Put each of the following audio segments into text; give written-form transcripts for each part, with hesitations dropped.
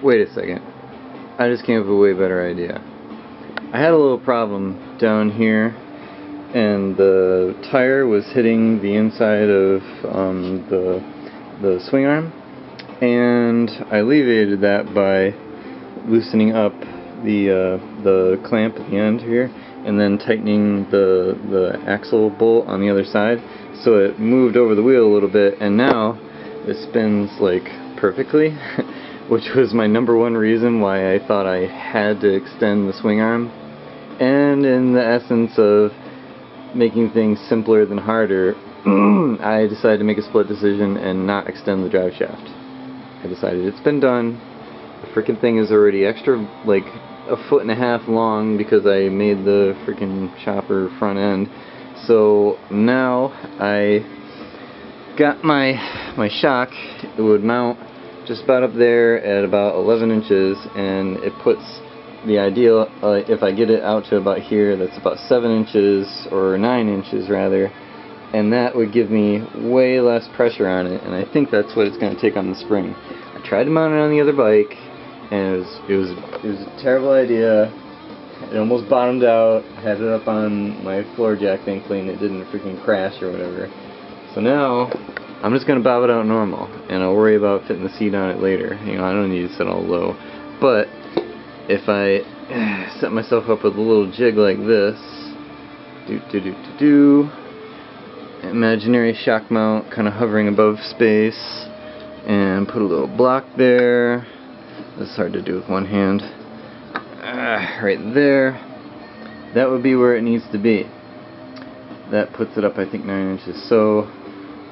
wait a second. I just came up with a way better idea. I had a little problem down here, and the tire was hitting the inside of the swing arm, and I alleviated that by loosening up the clamp at the end here, and then tightening the axle bolt on the other side, so it moved over the wheel a little bit, and now it spins like perfectly, which was my #1 reason why I thought I had to extend the swing arm. And in the essence of making things simpler than harder, I decided to make a split decision and not extend the drive shaft. I decided it's been done. The freaking thing is already extra, like, 1.5 feet long because I made the freaking chopper front end. So now I got my shock. It would mount just about up there at about 11 inches, and it puts the ideal, if I get it out to about here, that's about 7 inches, or 9 inches rather, and that would give me way less pressure on it, and I think that's what it's going to take on the spring. I tried to mount it on the other bike, and it was a terrible idea. It almost bottomed out. I had it up on my floor jack, thankfully, and it didn't freaking crash or whatever. So now I'm just going to bob it out normal, and I'll worry about fitting the seat on it later. You know, I don't need to set all low. But if I set myself up with a little jig like this, imaginary shock mount kind of hovering above space, and put a little block there. That's hard to do with one hand. Right there. That would be where it needs to be. That puts it up, I think, 9 inches. So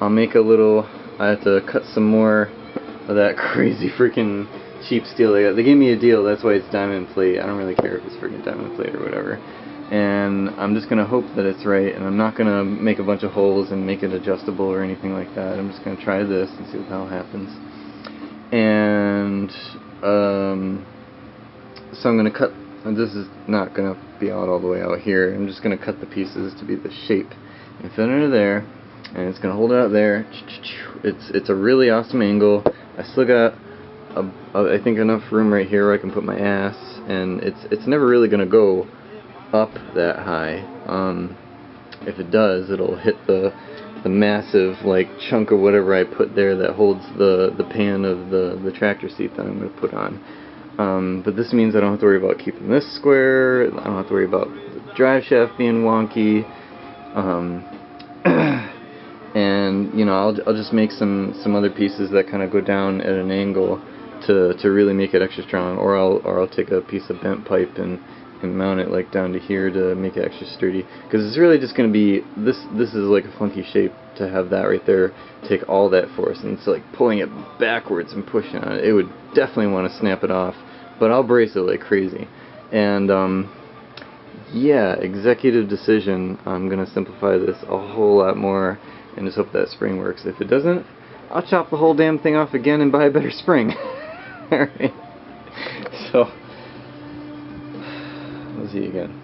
I'll make a little, I have to cut some more of that crazy freaking cheap steel they got. They gave me a deal, that's why it's diamond plate. I don't really care if it's freaking diamond plate or whatever. And I'm just going to hope that it's right, and I'm not going to make a bunch of holes and make it adjustable or anything like that. I'm just going to try this and see what the hell happens. And so I'm going to cut, and this is not going to be out all the way out here. I'm just going to cut the pieces to be the shape and fit under there, and it's going to hold it out there. It's a really awesome angle. I still got I think enough room right here where I can put my ass, and it's never really going to go up that high. If it does, it'll hit the massive like chunk of whatever I put there that holds the pan of the tractor seat that I'm going to put on. But this means I don't have to worry about keeping this square. I don't have to worry about the drive shaft being wonky. And you know, I'll just make some other pieces that kind of go down at an angle to really make it extra strong, or I'll take a piece of bent pipe and mount it like down to here to make it extra sturdy, because it's really just going to be this is like a funky shape to have that right there take all that force, and it's like pulling it backwards and pushing on it. It would definitely want to snap it off, but I'll brace it like crazy. And yeah, executive decision, I'm going to simplify this a whole lot more and just hope that spring works. If it doesn't, I'll chop the whole damn thing off again and buy a better spring. Alright, so see you again.